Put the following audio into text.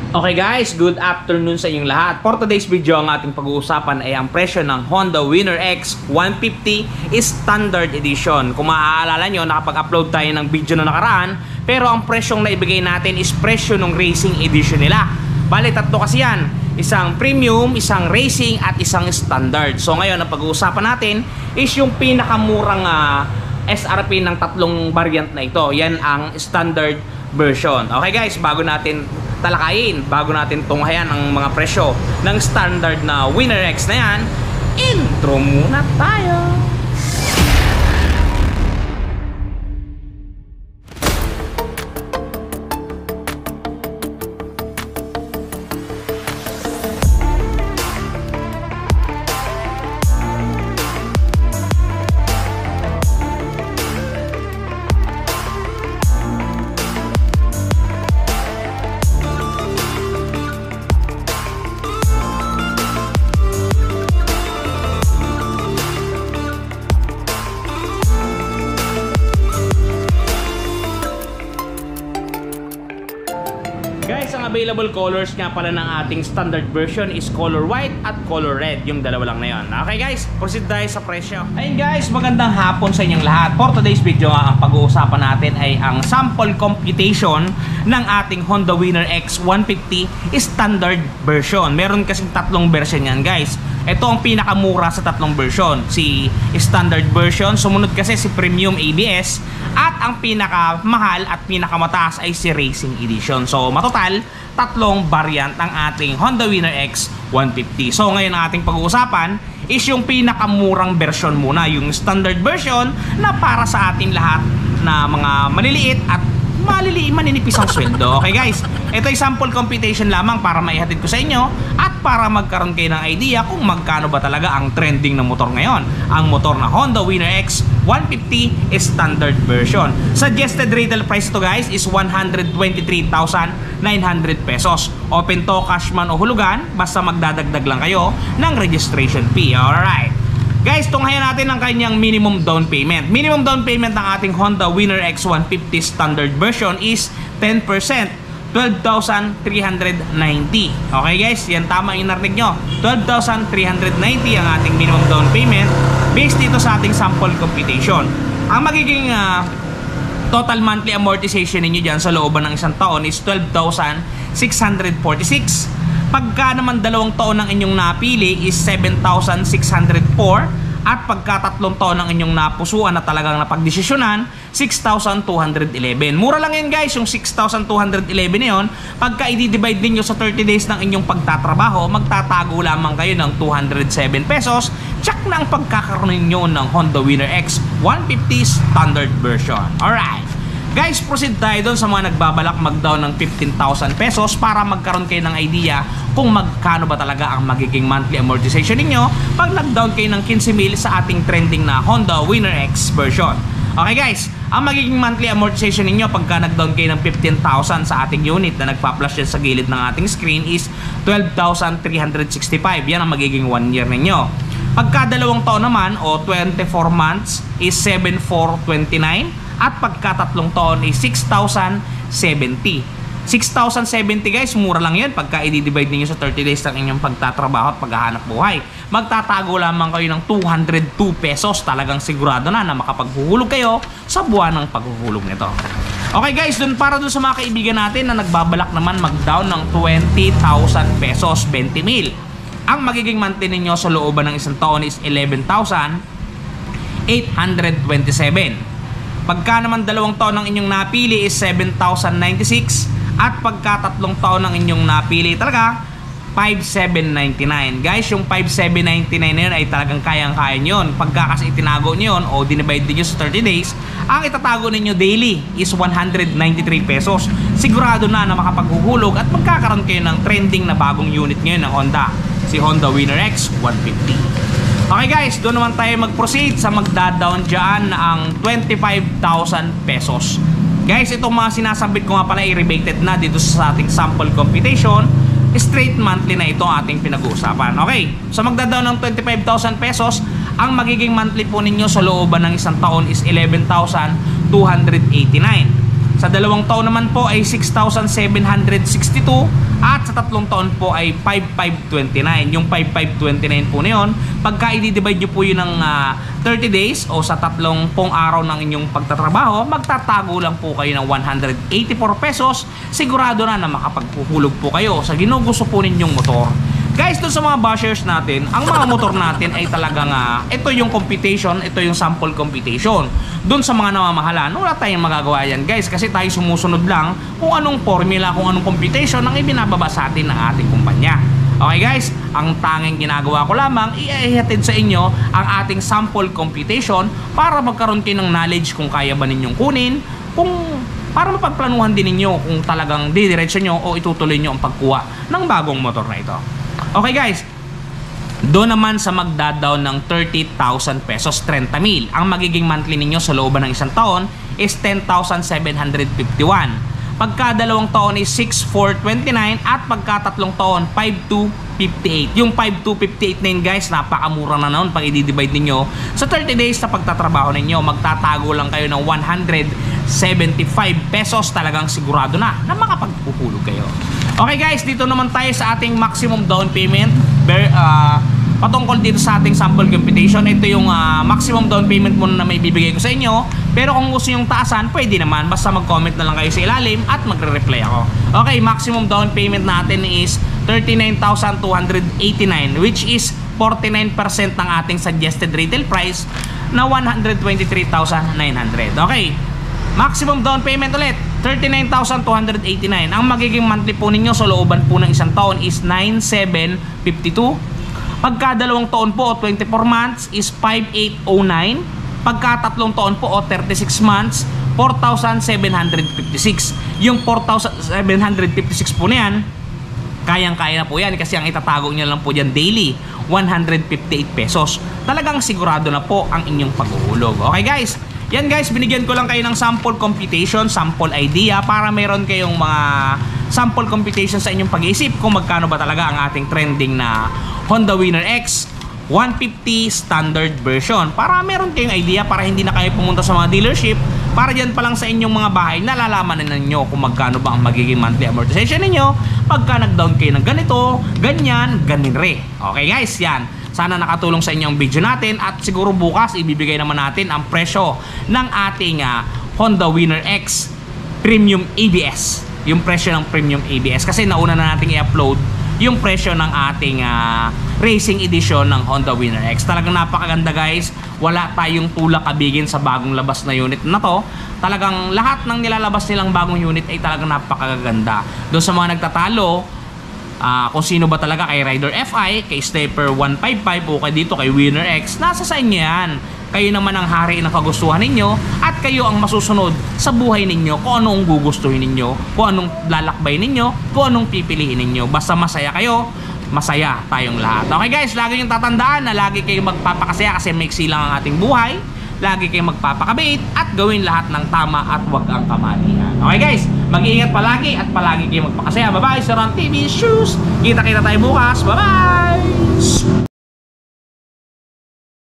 Okay guys, good afternoon sa inyong lahat. For today's video, ang ating pag-uusapan ay ang presyo ng Honda Winner X 150 Standard Edition. Kung maaalala nyo, nakapag-upload tayo ng video na nakaraan, pero ang presyong naibigay natin is presyo ng Racing Edition nila. Bale, tatlo kasi yan. Isang Premium, isang Racing, at isang Standard. So ngayon, ang pag-uusapan natin is yung pinakamurang SRP ng tatlong variant na ito. Yan ang Standard version. Okay guys, bago natin talakayin, bago natin tunghayan ang mga presyo ng standard na Winner X na yan, intro muna tayo. Guys, ang available colors nga pala ng ating standard version is color white at color red. Yung dalawa lang na yun. Okay guys, proceed tayo sa presyo. Ayun guys, magandang hapon sa inyong lahat. For today's video nga, ang pag-uusapan natin ay ang sample computation ng ating Honda Winner X 150 standard version. Meron kasing tatlong version yan guys. Ito ang pinakamura sa tatlong version, si standard version. Sumunod kasi si Premium ABS. At ang pinakamahal at pinakamataas ay si Racing Edition. So matotal, tatlong variant ng ating Honda Winner X 150. So ngayon ang ating pag-uusapan is yung pinakamurang version muna, yung standard version na para sa ating lahat na mga maliliit at maninipis ang sweldo. Okay guys, ito ay sample computation lamang para maihatid ko sa inyo at para magkaroon kayo ng idea kung magkano ba talaga ang trending na motor ngayon. Ang motor na Honda Winner X 150 standard version. Suggested retail price to guys is 123,900 pesos. Open to cash man o hulugan, basta magdadagdag lang kayo ng registration fee. Alright. Guys, tunghayan natin ang kanyang minimum down payment. Minimum down payment ng ating Honda Winner X 150 standard version is 10%, 12,390. Okay guys, yan tama yung narinig nyo. 12,390 ang ating minimum down payment based dito sa ating sample computation. Ang magiging total monthly amortization ninyo dyan sa looban ng isang taon is 12,646. Pagka naman 2 taon ng inyong napili is 7,604. At pagka 3 taon ng inyong napusuan na talagang napagdesisyonan, 6,211. Mura lang yan guys, yung 6,211 na yun. Pagka i-divide ninyo sa 30 days ng inyong pagtatrabaho, magtatago lamang kayo ng 207 pesos. Check na ang pagkakaroon ninyo ng Honda Winner X 150 standard version. Alright. Guys, proceed tayo doon sa mga nagbabalak mag-down ng 15,000 pesos para magkaroon kayo ng idea kung magkano ba talaga ang magiging monthly amortization ninyo pag nag-down kayo ng 15,000 sa ating trending na Honda Winner X version. Okay guys, ang magiging monthly amortization ninyo pagka nag-down kayo ng 15,000 sa ating unit na nagpa-flash dyan sa gilid ng ating screen is 12,365. Yan ang magiging 1 year ninyo. Pagka 2 taon naman o 24 months is 7,429. At pagka 3 taon ay 6,070. 6,070 guys, mura lang yan pagka i-divide niyo sa 30 days ng inyong pagtatrabaho at paghahanap buhay. Magtatago lamang kayo ng 202 pesos. Talagang sigurado na makapaghuhulog kayo sa buwan ng paghuhulog nito. Okay guys, para dun sa mga kaibigan natin na nagbabalak naman mag-down ng 20,000 pesos, 20,000. Ang magiging monthly ninyo sa looban ng isang taon is 11,827. Pagka naman 2 taon ng inyong napili is 7,096. At pagka 3 taon ng inyong napili talaga, 5,799. Guys, yung 5,799 na yun ay talagang kayang-kaya nyo yun. Pagka kasi itinago nyo yun o dinivide nyo sa 30 days, ang itatago ninyo daily is 193 pesos. Sigurado na makapaghuhulog at magkakaroon kayo ng trending na bagong unit ngayon ng Honda, si Honda Winner X 150. Okay guys, doon naman tayo mag-proceed sa magda-down dyan ang 25,000 pesos. Guys, itong mga sinasabit ko nga pala i-rebated na dito sa ating sample computation. Straight monthly na ito ating pinag-uusapan. Okay, so magda-down ng 25,000 pesos. Ang magiging monthly po ninyo sa looban ng isang taon is 11,289. Sa 2 taon naman po ay 6,762. At sa 3 taon po ay 5,529. Yung 5,529 po na yun, pagka i-divide nyo po yun ng 30 days o sa 30 araw ng inyong pagtatrabaho, magtatago lang po kayo ng 184 pesos. Sigurado na makapagpuhulog po kayo sa ginugusto po ninyong motor. Guys, doon sa mga bashers natin, ang mga motor natin ay talagang ito yung computation, ito yung sample computation. Doon sa mga namamahalan, wala tayong magagawa yan guys, kasi tayo sumusunod lang kung anong formula, kung anong computation ang ibinababa sa atin ng ating kumpanya. Okay guys, ang tanging ginagawa ko lamang, i-ihatid sa inyo ang ating sample computation para magkaroon kayo ng knowledge kung kaya ba ninyong kunin, para mapagplanuhan din ninyo kung talagang didiretso nyo o itutuloy nyo ang pagkuha ng bagong motor na ito. Okay guys, doon naman sa magda-down ng 30,000 pesos, 30,000. Ang magiging monthly ninyo sa looban ng isang taon is 10,751. Pagka 2 taon is 6,429 at pagka 3 taon 5,258. Yung 5,258 na yun guys, napakamura na noon pag i-divide ninyo sa 30 days na pagtatrabaho ninyo. Magtatago lang kayo ng 175 pesos, talagang sigurado na makapagpuhulog kayo. Okay guys, dito naman tayo sa ating maximum down payment. Patungkol dito sa ating sample computation, ito yung maximum down payment muna na may bibigay ko sa inyo. Pero kung gusto yung taasan, pwede naman. Basta mag-comment na lang kayo sa ilalim at magre-reply ako. Okay, maximum down payment natin is 39,289, which is 49% ng ating suggested retail price na 123,900. Okay, maximum down payment ulit 39,289. Ang magiging monthly po ninyo sa looban po ng isang taon is 9,752. Pagka 2 taon po o 24 months is 5,809. Pagka 3 taon po o 36 months, 4,756. Yung 4,756 po na yan, kayang-kaya na po yan kasi ang itatago nyo lang po dyan daily, 158 pesos. Talagang sigurado na po ang inyong paghuhulog. Okay guys, yan guys, binigyan ko lang kayo ng sample computation, sample idea para meron kayong mga sample computation sa inyong pag-iisip kung magkano ba talaga ang ating trending na Honda Winner X 150 standard version, para meron kayong idea, para hindi na kayo pumunta sa mga dealership, para dyan pa lang sa inyong mga bahay nalalaman na ninyo kung magkano ba ang magiging monthly amortization ninyo pagka nag-down kayo ng ganito, ganyan, ganire. Okay guys, yan. Sana nakatulong sa inyo ang video natin at siguro bukas ibibigay naman natin ang presyo ng ating Honda Winner X Premium ABS. Yung presyo ng Premium ABS kasi nauna na nating i-upload yung presyo ng ating racing edition ng Honda Winner X. Talagang napakaganda guys. Wala tayong tulak kabigin sa bagong labas na unit na to. Talagang lahat ng nilalabas nilang bagong unit ay talagang napakaganda. Doon sa mga nagtatalo, kung sino ba talaga kay Rider FI, kay Stepper 155 o kay dito kay Winner X, nasa sa inyo yan. Kayo naman ang hari ng kagustuhan ninyo at kayo ang masusunod sa buhay ninyo kung anong gugustuhin ninyo, kung anong lalakbay ninyo, kung anong pipiliin ninyo. Basta masaya kayo, masaya tayong lahat. Okay guys, lagi yung tatandaan na lagi kayong magpapakasaya kasi maiksi lang ang ating buhay. Lagi kayong magpapakabait at gawin lahat ng tama at wag ang kamalian. Okay guys, mag-iingat palagi at palagi kayong magpakasaya. Bye bye, Sir Ron TV Shoes. Kita-kita tayo bukas. Bye bye.